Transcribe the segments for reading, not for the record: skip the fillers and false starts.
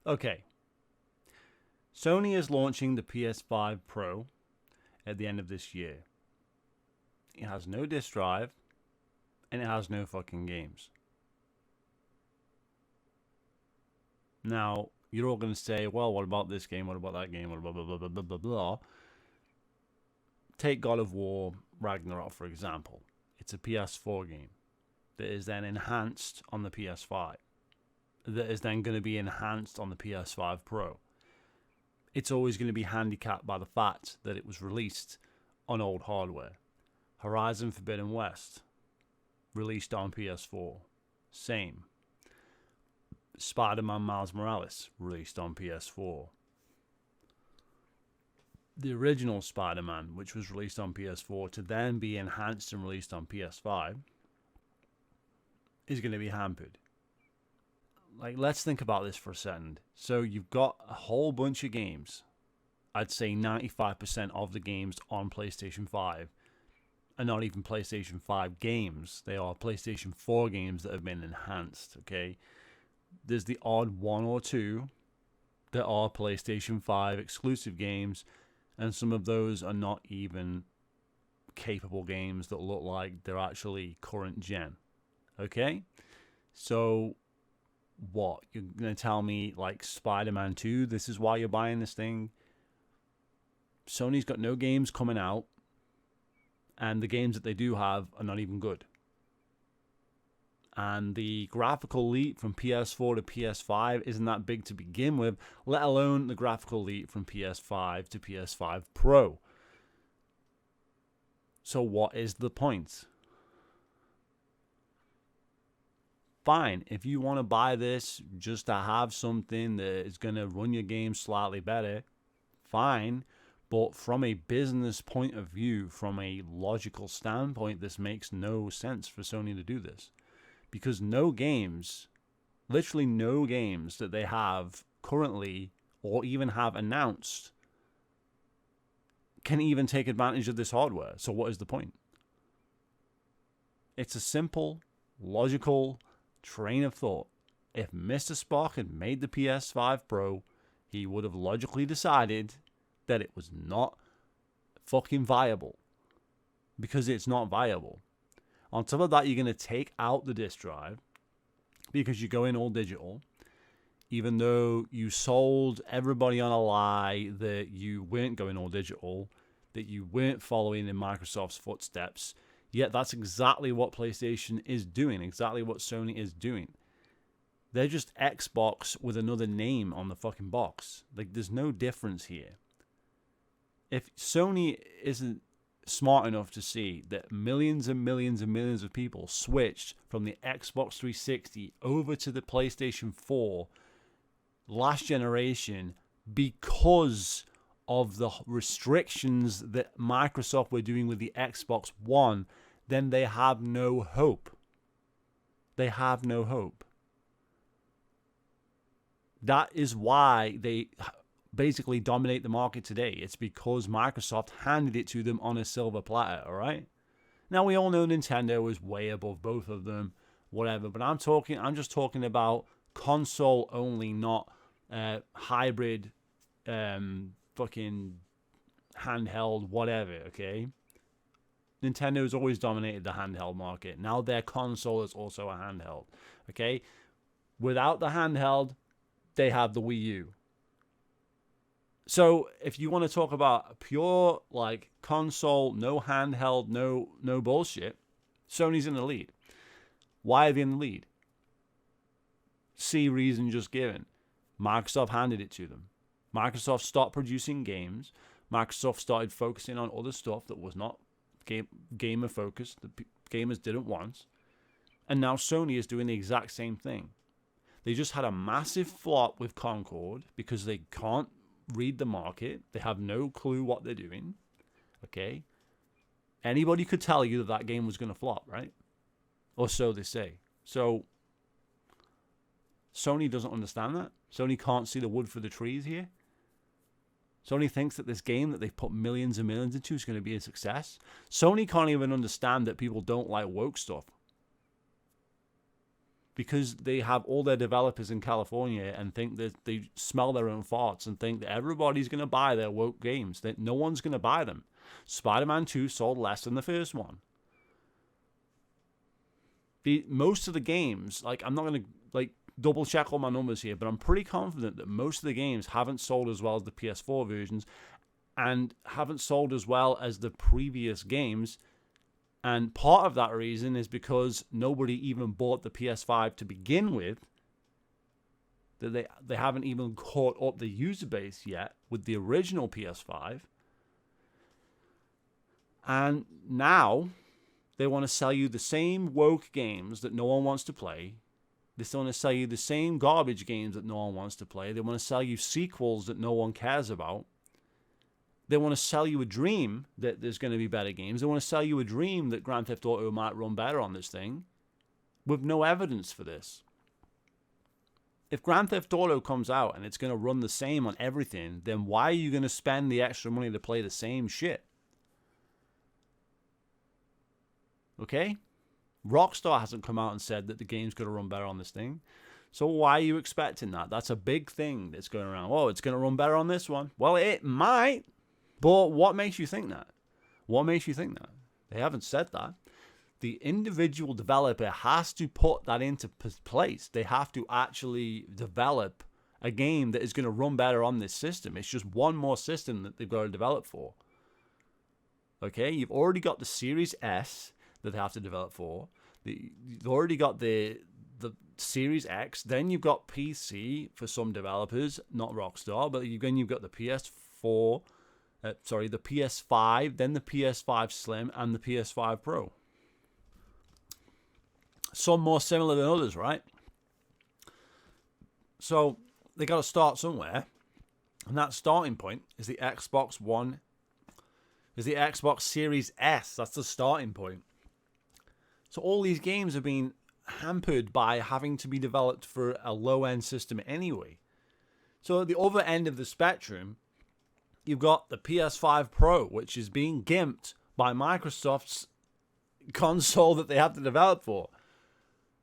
Okay. Sony is launching the PS5 Pro at the end of this year. It has no disk drive, and it has no fucking games. Now, you're all going to say, well, what about this game? What about that game? What about blah, blah, blah, blah, blah, blah. Take God of War Ragnarok, for example. It's a PS4 game that is then enhanced on the PS5. That is then going to be enhanced on the PS5 Pro. It's always going to be handicapped by the fact that it was released on old hardware. Horizon Forbidden West, released on PS4. Same. Spider-Man Miles Morales, released on PS4. The original Spider-Man, which was released on PS4 to then be enhanced and released on PS5, is going to be hampered. Like, let's think about this for a second. So you've got a whole bunch of games. I'd say 95% of the games on PlayStation 5 are not even PlayStation 5 games. They are PlayStation 4 games that have been enhanced, okay? There's the odd one or two that are PlayStation 5 exclusive games, and some of those are not even capable games that look like they're actually current gen, okay? So what? You're going to tell me, like, Spider-Man 2, this is why you're buying this thing? Sony's got no games coming out, and the games that they do have are not even good. And the graphical leap from PS4 to PS5 isn't that big to begin with, let alone the graphical leap from PS5 to PS5 Pro. So what is the point? Fine, if you want to buy this just to have something that is going to run your game slightly better, fine. But from a business point of view, from a logical standpoint, this makes no sense for Sony to do this. Because no games, literally no games that they have currently or even have announced can even take advantage of this hardware. So what is the point? It's a simple, logical train of thought. If Mr. Spock had made the PS5 Pro, he would have logically decided that it was not fucking viable. Because it's not viable. On top of that, you're going to take out the disk drive because you go in all digital, even though you sold everybody on a lie that you weren't going all digital, that you weren't following in Microsoft's footsteps. Yet that's exactly what PlayStation is doing, exactly what Sony is doing. They're just Xbox with another name on the fucking box. Like, there's no difference here. If Sony isn't smart enough to see that millions and millions and millions of people switched from the Xbox 360 over to the PlayStation 4 last generation because of the restrictions that Microsoft were doing with the Xbox One, then they have no hope. They have no hope. That is why they basically dominate the market today. It's because Microsoft handed it to them on a silver platter, all right? Now, we all know Nintendo is way above both of them, whatever, but I'm just talking about console only, not hybrid, fucking handheld, whatever, okay? Nintendo's always dominated the handheld market. Now their console is also a handheld, okay? Without the handheld, they have the Wii U. So if you want to talk about a pure like console, no handheld, no bullshit, Sony's in the lead. Why are they in the lead? See reason just given. Microsoft handed it to them. Microsoft stopped producing games. Microsoft started focusing on other stuff that was not gamer focused, that gamers didn't want. And now Sony is doing the exact same thing. They just had a massive flop with Concord because they can't read the market. They have no clue what they're doing. Okay? Anybody could tell you that that game was going to flop, right? Or so they say. So Sony doesn't understand that. Sony can't see the wood for the trees here. Sony thinks that this game that they've put millions and millions into is going to be a success. Sony can't even understand that people don't like woke stuff. because they have all their developers in California and think that they smell their own farts and think that everybody's going to buy their woke games, that no one's going to buy them. Spider-Man 2 sold less than the first one. Most of the games, like, I'm not going to like double check all my numbers here, but I'm pretty confident that most of the games haven't sold as well as the PS4 versions and haven't sold as well as the previous games. And part of that reason is because nobody even bought the PS5 to begin with. That they haven't even caught up the user base yet with the original PS5. And now they want to sell you the same woke games that no one wants to play. They still want to sell you the same garbage games that no one wants to play. They want to sell you sequels that no one cares about. They want to sell you a dream that there's going to be better games. They want to sell you a dream that Grand Theft Auto might run better on this thing, with no evidence for this. If Grand Theft Auto comes out and it's going to run the same on everything, then why are you going to spend the extra money to play the same shit? Okay? Rockstar hasn't come out and said that the game's going to run better on this thing. So why are you expecting that? That's a big thing that's going around. Oh, it's going to run better on this one. Well, it might. But what makes you think that? What makes you think that? They haven't said that. The individual developer has to put that into place. They have to actually develop a game that is going to run better on this system. It's just one more system that they've got to develop for. Okay, you've already got the Series S that they have to develop for. You've already got the Series X. Then you've got PC for some developers, not Rockstar. But then you've got the PS4. The PS5, then the PS5 Slim, and the PS5 Pro. Some more similar than others, right? So they got to start somewhere, and that starting point is the Xbox One, is the Xbox Series S. That's the starting point. So all these games have been hampered by having to be developed for a low-end system anyway. So at the other end of the spectrum, you've got the PS5 Pro, which is being gimped by Microsoft's console that they have to develop for.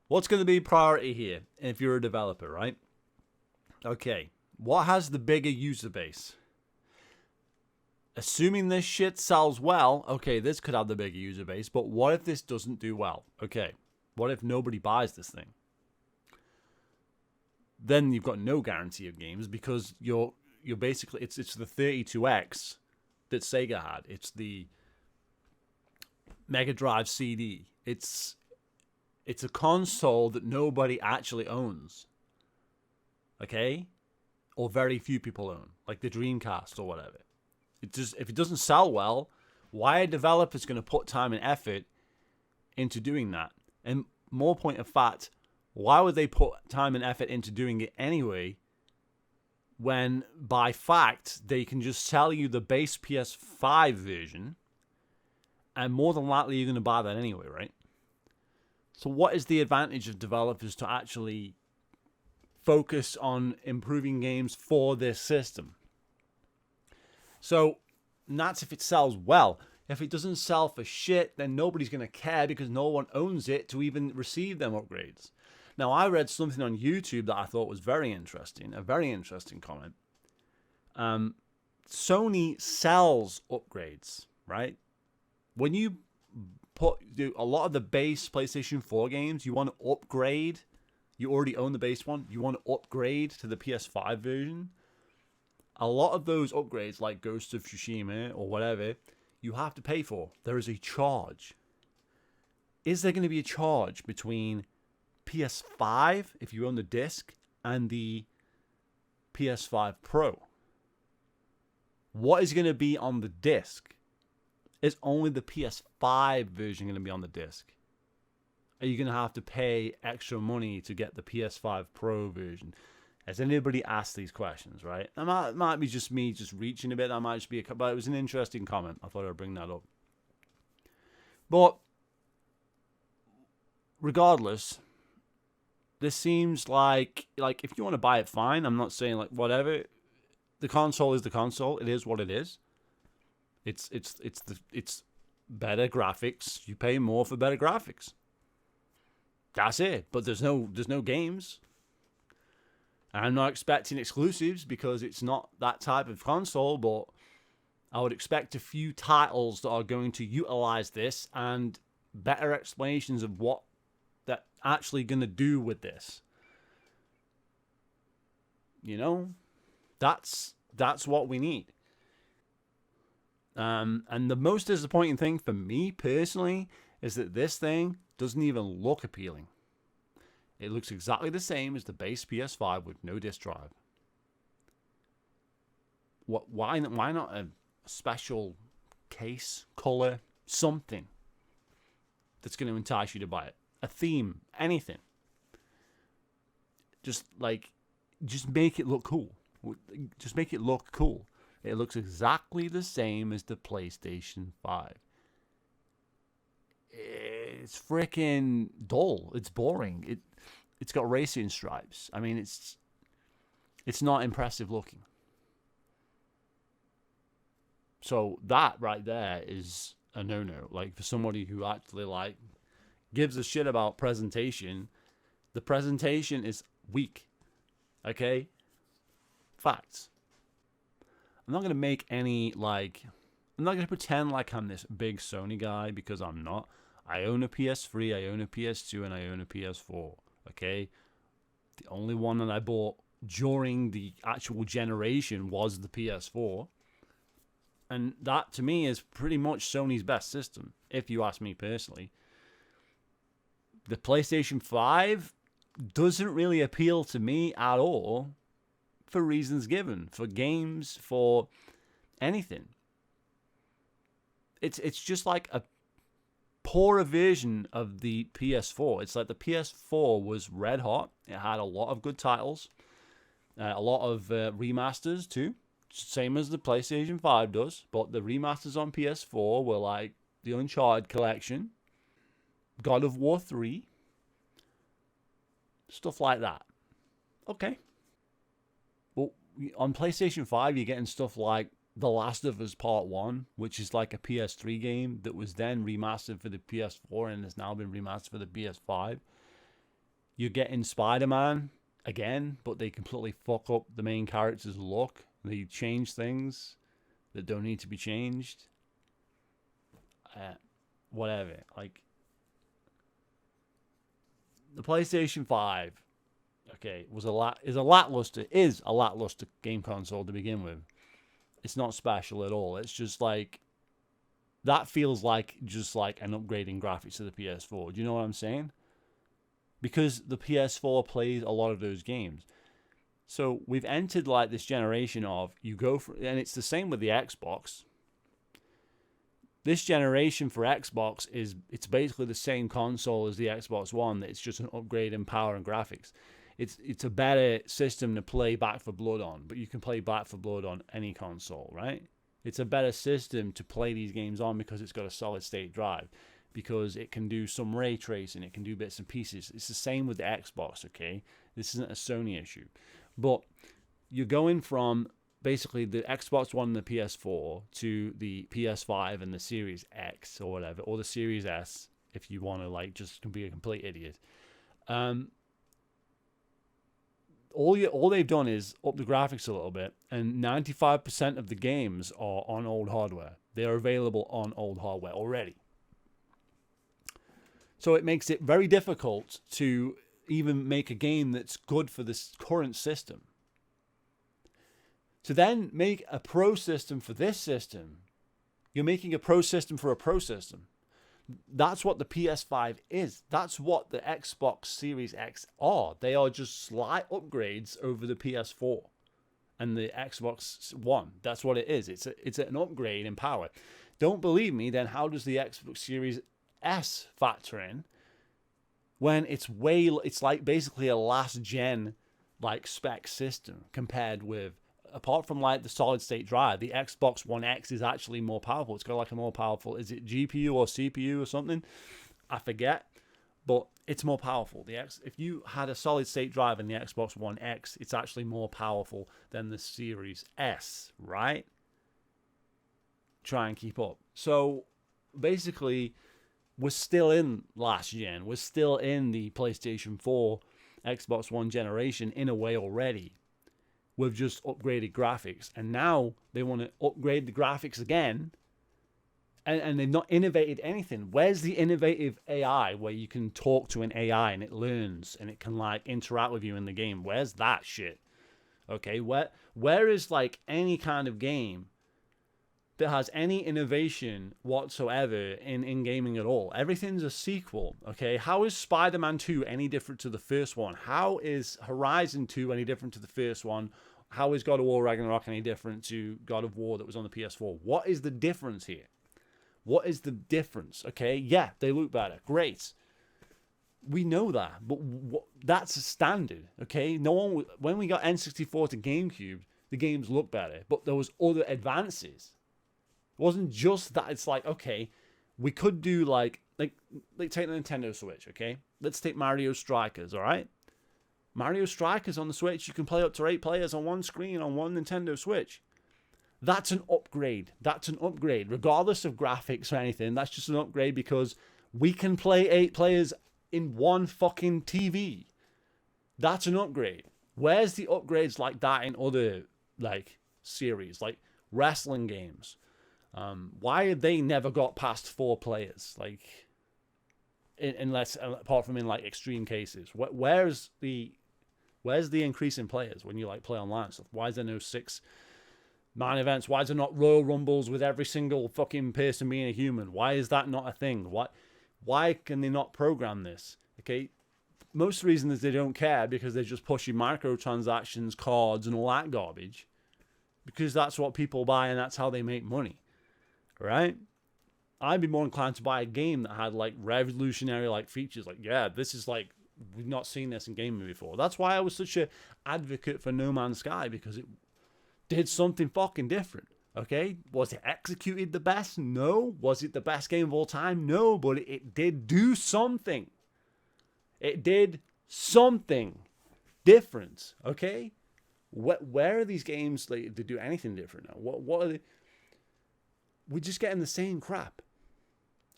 What's going to be priority here if you're a developer, right? Okay, what has the bigger user base? Assuming this shit sells well, okay, this could have the bigger user base, but what if this doesn't do well? Okay, what if nobody buys this thing? Then you've got no guarantee of games because you're basically, it's the 32X that Sega had. It's the Mega Drive CD. It's a console that nobody actually owns. Okay? Or very few people own. Like the Dreamcast or whatever. If it doesn't sell well, why are developers going to put time and effort into doing that? And more point of fact, why would they put time and effort into doing it anyway, when by fact they can just sell you the base PS5 version, and more than likely you're going to buy that anyway, right? So what is the advantage of developers to actually focus on improving games for this system? So that's if it sells well. If it doesn't sell for shit, then nobody's going to care because no one owns it to even receive them upgrades. Now, I read something on YouTube that I thought was very interesting, a very interesting comment. Sony sells upgrades, right? When you do a lot of the base PlayStation 4 games, you want to upgrade. You already own the base one. You want to upgrade to the PS5 version. A lot of those upgrades, like Ghost of Tsushima or whatever, you have to pay for. There is a charge. Is there going to be a charge between PS5, if you own the disc, and the PS5 Pro? What is going to be on the disc? Is only the PS5 version going to be on the disc? Are you going to have to pay extra money to get the PS5 Pro version? Has anybody asked these questions, right? That might be just me just reaching a bit. That might just be but it was an interesting comment. I thought I'd bring that up. But regardless, this seems like if you want to buy it, fine. I'm not saying like whatever. The console is the console. It is what it is. It's better graphics. You pay more for better graphics. That's it. But there's no games. And I'm not expecting exclusives because it's not that type of console, but I would expect a few titles that are going to utilize this and better explanations of what they're actually going to do with this. You know, that's what we need. And the most disappointing thing for me personally is that this thing doesn't even look appealing. It looks exactly the same as the base PS5 with no disc drive. Why not a special case, color, something that's going to entice you to buy it? A theme, anything. Just make it look cool. Just make it look cool. It looks exactly the same as the PlayStation 5. It's freaking dull. It's boring. It's got racing stripes. I mean, it's not impressive looking. So that right there is a no-no. Like, for somebody who actually gives a shit about presentation, the presentation is weak. Okay? Facts. I'm not going to make any, I'm not going to pretend like I'm this big Sony guy, because I'm not. I own a PS3, I own a PS2, and I own a PS4. Okay? The only one that I bought during the actual generation was the PS4. And that, to me, is pretty much Sony's best system, if you ask me personally. The PlayStation 5 doesn't really appeal to me at all, for reasons given, for games, for anything. It's just like a poorer version of the PS4. It's like the PS4 was red hot. It had a lot of good titles, a lot of remasters too, same as the PlayStation 5 does. But the remasters on PS4 were like the Uncharted collection, God of War 3, stuff like that. Okay. Well, on PlayStation 5, you're getting stuff like The Last of Us Part 1, which is like a PS3 game that was then remastered for the PS4 and has now been remastered for the PS5. You're getting Spider-Man again, but they completely fuck up the main character's look. They change things that don't need to be changed. Whatever. Like, the PlayStation 5, okay, is a lackluster game console to begin with. It's not special at all. It's just like, that feels like just like an upgrade in graphics to the PS4. Do you know what I'm saying? Because the PS4 plays a lot of those games. So we've entered like this generation of, you go for, and it's the same with the Xbox. This generation for Xbox it's basically the same console as the Xbox One. It's just an upgrade in power and graphics. It's a better system to play Back 4 Blood on, but you can play Back 4 Blood on any console, right? It's a better system to play these games on because it's got a solid state drive, because it can do some ray tracing, it can do bits and pieces. It's the same with the Xbox, okay? This isn't a Sony issue. But you're going from basically the Xbox One and the PS4 to the PS5 and the Series X or whatever, or the Series S if you want to like just be a complete idiot. All they've done is up the graphics a little bit, and 95% of the games are on old hardware. They are available on old hardware already. So it makes it very difficult to even make a game that's good for this current system. To then make a pro system for this system, you're making a pro system for a pro system. That's what the PS5 is. That's what the Xbox Series X are. They are just slight upgrades over the PS4 and the Xbox One. That's what it is. It's an upgrade in power. Don't believe me? Then how does the Xbox Series S factor in when it's like basically a last gen like spec system compared with, apart from like the solid state drive, the Xbox One X is actually more powerful. It's got like a more powerful, is it GPU or CPU or something? I forget, but it's more powerful. If you had a solid state drive in the Xbox One X, it's actually more powerful than the Series S, right? Try and keep up. So basically, we're still in last gen. We're still in the PlayStation 4, Xbox One generation in a way already. We've just upgraded graphics. And now they want to upgrade the graphics again. And they've not innovated anything. Where's the innovative AI where you can talk to an AI and it learns and it can like interact with you in the game? Where's that shit? Okay, where is like any kind of game that has any innovation whatsoever in gaming at all? Everything's a sequel, okay? How is Spider-Man 2 any different to the first one? How is Horizon 2 any different to the first one? How is God of War Ragnarok any different to God of War that was on the PS4? What is the difference here? What is the difference? Okay, yeah, they look better. Great. We know that, but that's a standard, okay? No one, when we got N64 to GameCube, the games looked better, but there was other advances. It wasn't just that. It's like, okay, we could do like take the Nintendo Switch, okay? Let's take Mario Strikers, all right? Mario Strikers on the Switch, you can play up to 8 players on one screen on one Nintendo Switch. That's an upgrade. That's an upgrade. Regardless of graphics or anything, that's just an upgrade because we can play 8 players in one fucking TV. That's an upgrade. Where's the upgrades like that in other like series, like wrestling games? Why have they never got past 4 players? Like, unless apart from in like extreme cases, where's the increase in players when you like play online and stuff? Why is there no 6-man events? Why is there not Royal Rumbles with every single fucking person being a human? Why is that not a thing? Why can they not program this? Okay, most reason is they don't care because they're just pushing microtransactions, cards, and all that garbage because that's what people buy and that's how they make money, right? I'd be more inclined to buy a game that had like revolutionary like features. Like, yeah, this is like, we've not seen this in gaming before. That's why I was such an advocate for No Man's Sky, because it did something fucking different. Okay, was it executed the best? No. Was it the best game of all time? No, but it did do something. It did something different. Okay, where are these games like to do anything different now? What are they? We're just getting the same crap.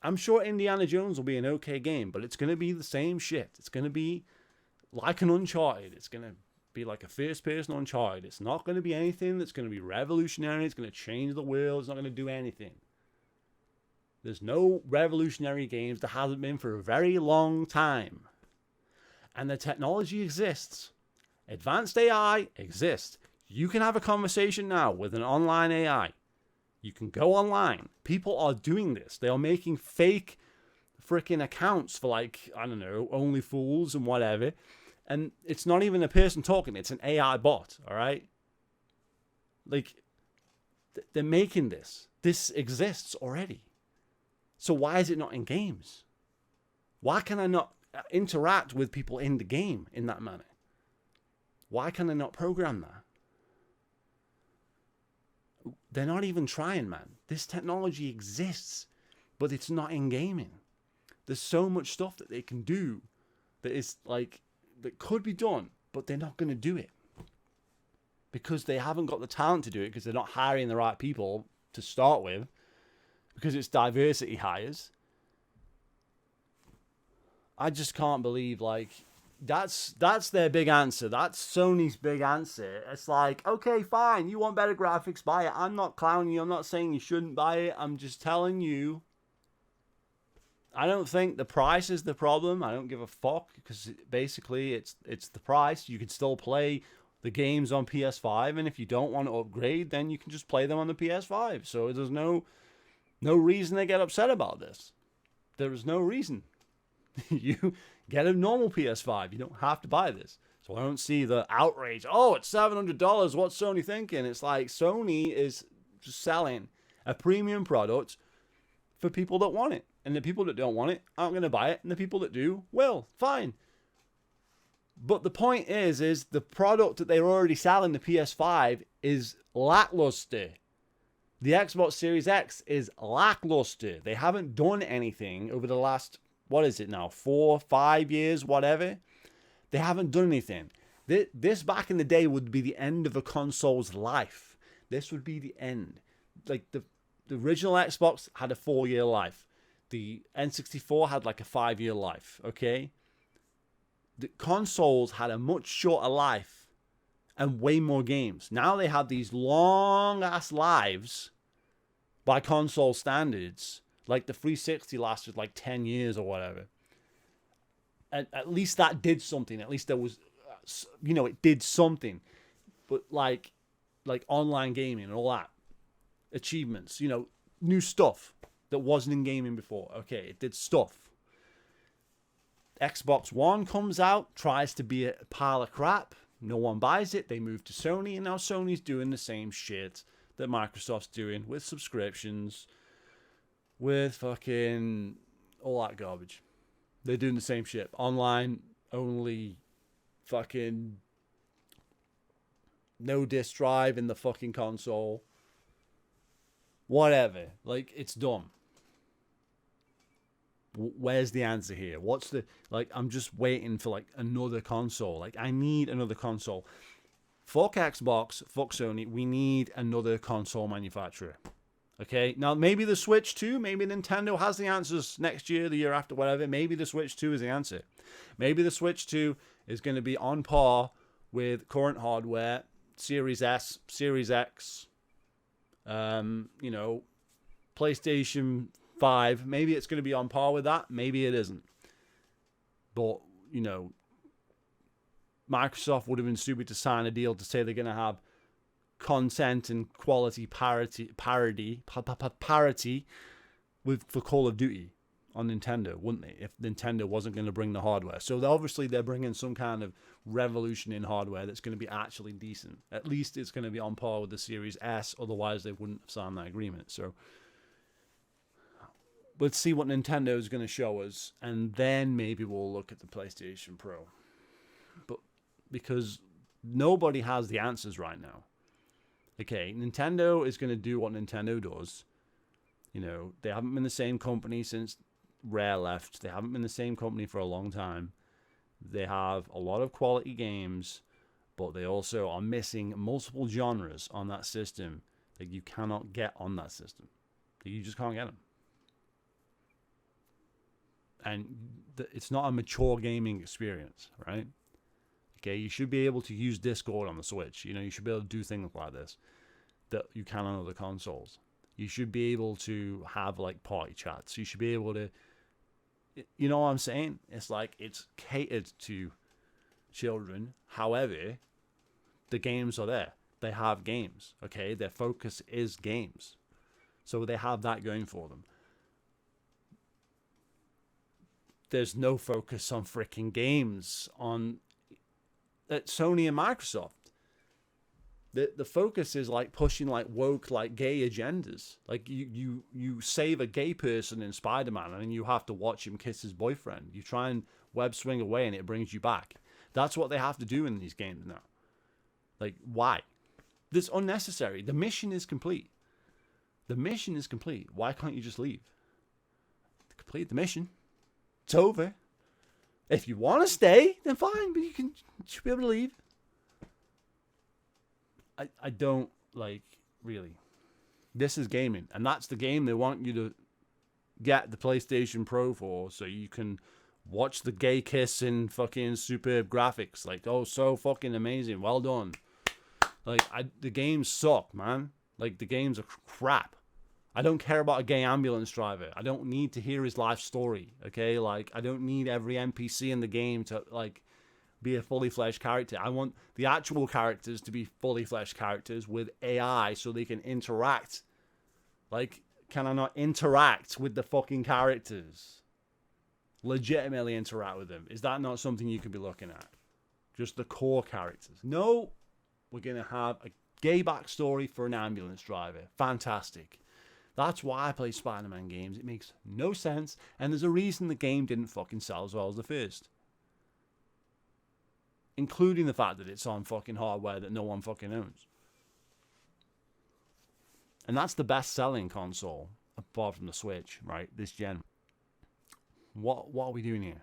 I'm sure Indiana Jones will be an okay game, but it's going to be the same shit. It's going to be like an Uncharted. It's going to be like a first-person Uncharted. It's not going to be anything that's going to be revolutionary. It's going to change the world. It's not going to do anything. There's no revolutionary games. There hasn't been for a very long time. And the technology exists. Advanced AI exists. You can have a conversation now with an online AI. You can go online. People are doing this. They are making fake freaking accounts for like, I don't know, Only Fools and whatever. And it's not even a person talking. It's an AI bot, all right? Like, they're making this. This exists already. So why is it not in games? Why can I not interact with people in the game in that manner? Why can I not program that? They're not even trying, man. This technology exists, but it's not in gaming. There's so much stuff that they can do that is like, that could be done, but they're not going to do it because they haven't got the talent to do it, because they're not hiring the right people to start with, because it's diversity hires. I just can't believe, like, that's their big answer. That's Sony's big answer. It's like, okay, fine, you want better graphics, buy it. I'm not clowning you. I'm not saying you shouldn't buy it. I'm just telling you, I don't think the price is the problem. I don't give a fuck, because basically it's the price. You can still play the games on PS5, and if you don't want to upgrade, then you can just play them on the PS5. So there's no reason to get upset about this. There is no reason. You get a normal PS5. You don't have to buy this. So I don't see the outrage. Oh, it's $700. What's Sony thinking? It's like Sony is just selling a premium product for people that want it. And the people that don't want it aren't going to buy it. And the people that do, well, fine. But the point is the product that they're already selling, the PS5, is lackluster. The Xbox Series X is lackluster. They haven't done anything over the last, what is it now, 4, 5 years, whatever. They haven't done anything. This back in the day would be the end of a console's life. This would be the end. Like the original Xbox had a 4-year life. The N64 had like a 5-year life, okay? The consoles had a much shorter life and way more games. Now they have these long-ass lives by console standards. Like the 360 lasted like 10 years or whatever. At least that did something. At least there was, it did something. But like online gaming and all that, achievements, new stuff that wasn't in gaming before. Okay, it did stuff. Xbox One comes out, tries to be a pile of crap. No one buys it. They move to Sony, and now Sony's doing the same shit that Microsoft's doing with subscriptions, with fucking all that garbage. They're doing the same shit. Online only, fucking no disk drive in the fucking console. Whatever. Like, it's dumb. Where's the answer here? What's the, I'm just waiting for another console. I need another console. Fuck Xbox, fuck Sony. We need another console manufacturer. Okay, now maybe the Switch 2, maybe Nintendo has the answers next year, the year after, whatever. Maybe the Switch 2 is the answer. Maybe the Switch 2 is going to be on par with current hardware, Series S, Series X, PlayStation 5. Maybe it's going to be on par with that. Maybe it isn't. But, Microsoft would have been stupid to sign a deal to say they're going to have content and quality parity with for Call of Duty on Nintendo, wouldn't they? If Nintendo wasn't going to bring the hardware, so obviously they're bringing some kind of revolution in hardware that's going to be actually decent. At least it's going to be on par with the Series S. Otherwise, they wouldn't have signed that agreement. So let's see what Nintendo is going to show us, and then maybe we'll look at the PlayStation Pro. But because nobody has the answers right now. Okay, Nintendo is going to do what Nintendo does. They haven't been the same company since Rare left. They haven't been the same company for a long time. They have a lot of quality games, but they also are missing multiple genres on that system that you cannot get on that system. You just can't get them. And it's not a mature gaming experience, right? Okay, you should be able to use Discord on the Switch. You should be able to do things like this that you can on other consoles. You should be able to have party chats. You should be able to, you know what I'm saying? It's it's catered to children. However, the games are there. They have games, okay? Their focus is games. So they have that going for them. There's no focus on freaking games at Sony and Microsoft. The focus is pushing woke, gay agendas. You save a gay person in Spider-Man and you have to watch him kiss his boyfriend. You try and web swing away and it brings you back. That's what they have to do in these games now. Why? This is unnecessary. The mission is complete. The mission is complete. Why can't you just leave? Complete the mission. It's over. If you want to stay, then fine, but you should be able to leave. I don't really. This is gaming, and that's the game they want you to get the PlayStation Pro for, so you can watch the gay kiss in fucking superb graphics. So fucking amazing. Well done. The games suck, man. The games are crap. I don't care about a gay ambulance driver. I don't need to hear his life story, okay? I don't need every NPC in the game to, be a fully fleshed character. I want the actual characters to be fully fleshed characters with AI so they can interact. Can I not interact with the fucking characters? Legitimately interact with them. Is that not something you could be looking at? Just the core characters. No, we're going to have a gay backstory for an ambulance driver. Fantastic. That's why I play Spider-Man games. It makes no sense, and there's a reason the game didn't fucking sell as well as the first. Including the fact that it's on fucking hardware that no one fucking owns. And that's the best-selling console, apart from the Switch, right? This gen. What are we doing here?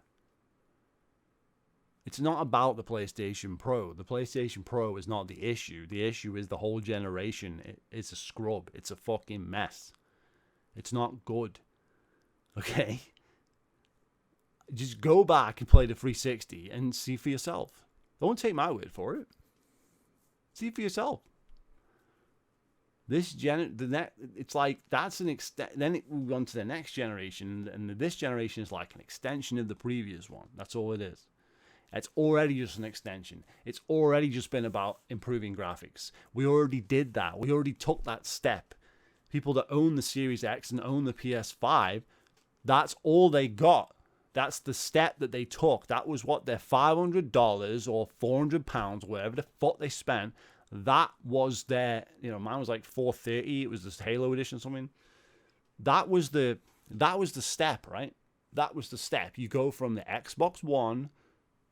It's not about the PlayStation Pro. The PlayStation Pro is not the issue. The issue is the whole generation. It's a scrub. It's a fucking mess. It's not good. Okay? Just go back and play the 360 and see for yourself. Don't take my word for it. See for yourself. It's like that's an extent. Then it moves on to the next generation, and this generation is like an extension of the previous one. That's all it is. It's already just an extension. It's already just been about improving graphics. We already did that. We already took that step. People that own the Series X and own the PS5, that's all they got. That's the step that they took. That was what their $500 or £400, whatever the fuck they spent. That was their, mine was like $430. It was this Halo edition or something. That was the step, right? That was the step. You go from the Xbox One,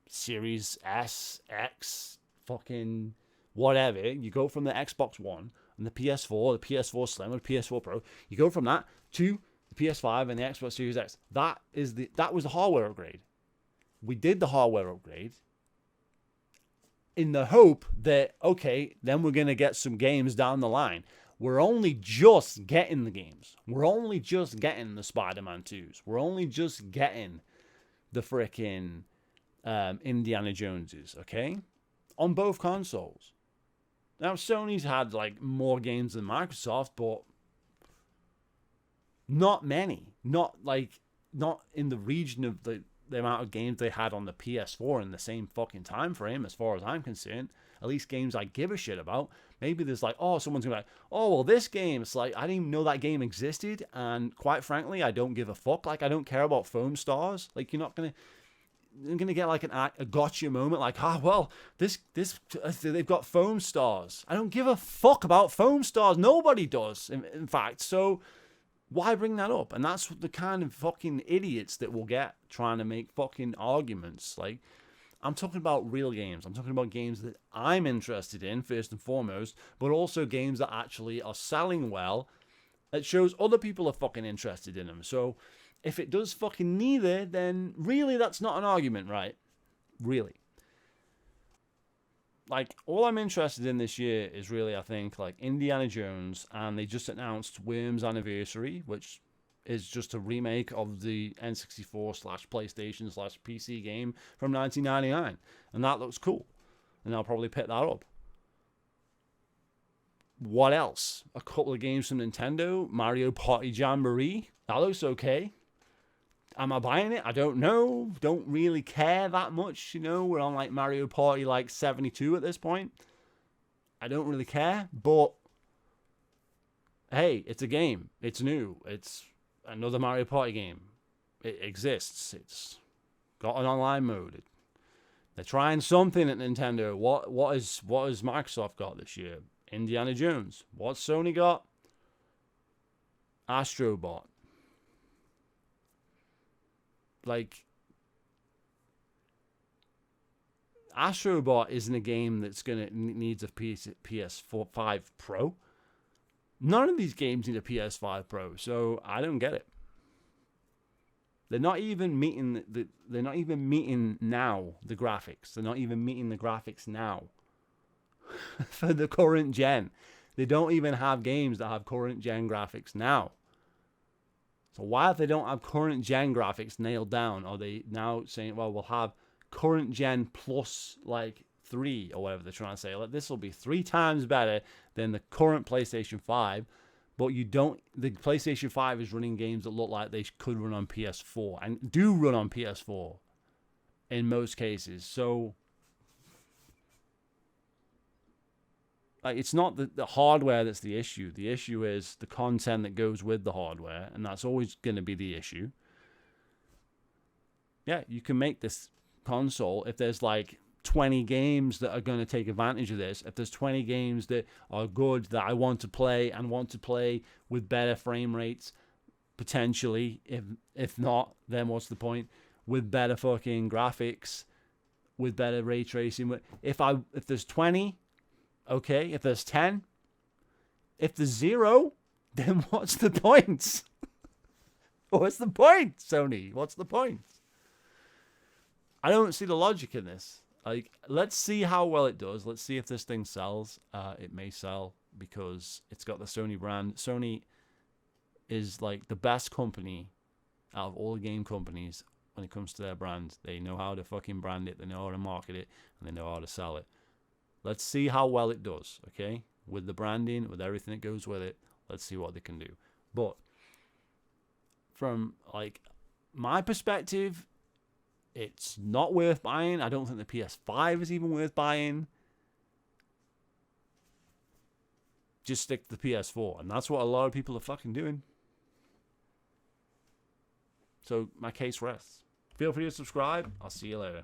Series S, X, fucking whatever. You go from the Xbox One and the PS4, the PS4 Slim, or the PS4 Pro. You go from that to the PS5 and the Xbox Series X. That was the hardware upgrade. We did the hardware upgrade in the hope that, okay, then we're going to get some games down the line. We're only just getting the games. We're only just getting the Spider-Man 2s. We're only just getting the frickin' Indiana Joneses, okay? On both consoles. Now, Sony's had, like, more games than Microsoft, but not many. Not in the region of the amount of games they had on the PS4 in the same fucking time frame, as far as I'm concerned. At least games I give a shit about. Maybe there's like, someone's gonna be like, well, this game, it's like, I didn't even know that game existed, and quite frankly, I don't give a fuck. Like, I don't care about foam stars. Like, you're gonna get like a gotcha moment, like, this they've got foam stars. I don't give a fuck about foam stars. Nobody does, in fact. So why bring that up? And that's the kind of fucking idiots that will get trying to make fucking arguments. Like, I'm talking about real games. I'm talking about games that I'm interested in, first and foremost, but also games that actually are selling well. It shows other people are fucking interested in them. So if it does fucking neither, then really that's not an argument, right? Really. Like, all I'm interested in this year is really, I think, like, Indiana Jones, and they just announced Worms Anniversary, which is just a remake of the N64/PlayStation/PC game from 1999. And that looks cool. And I'll probably pick that up. What else? A couple of games from Nintendo. Mario Party Jamboree. That looks okay. Am I buying it? I don't know. Don't really care that much, We're on like Mario Party like 72 at this point. I don't really care, but hey, it's a game. It's new. It's another Mario Party game. It exists. It's got an online mode. They're trying something at Nintendo. What has Microsoft got this year? Indiana Jones. What's Sony got? Astrobot. Like, Astrobot isn't a game that's needs a PS5 Pro. None of these games need a PS5 Pro, so I don't get it. They're not even meeting they're not even meeting now the graphics. They're not even meeting the graphics now for the current gen. They don't even have games that have current gen graphics now. So why, if they don't have current gen graphics nailed down, are they now saying, well, we'll have current gen plus like 3 or whatever they're trying to say? Like, this will be 3 times better than the current PlayStation 5, but the PlayStation 5 is running games that look like they could run on PS4 and do run on PS4 in most cases. So, like, it's not the hardware that's the issue. The issue is the content that goes with the hardware, and that's always going to be the issue. Yeah, you can make this console if there's like 20 games that are going to take advantage of this. If there's 20 games that are good that I want to play and want to play with better frame rates, potentially. If not, then what's the point? With better fucking graphics, with better ray tracing. If there's 20. Okay, if there's 10, if there's 0, then what's the point? What's the point, Sony? What's the point? I don't see the logic in this. Like, let's see how well it does. Let's see if this thing sells. It may sell because it's got the Sony brand. Sony is like the best company out of all the game companies when it comes to their brand. They know how to fucking brand it, they know how to market it, and they know how to sell it. Let's see how well it does, okay? With the branding, with everything that goes with it, let's see what they can do. But from like my perspective, it's not worth buying. I don't think the PS5 is even worth buying. Just stick to the PS4, and that's what a lot of people are fucking doing. So my case rests. Feel free to subscribe. I'll see you later.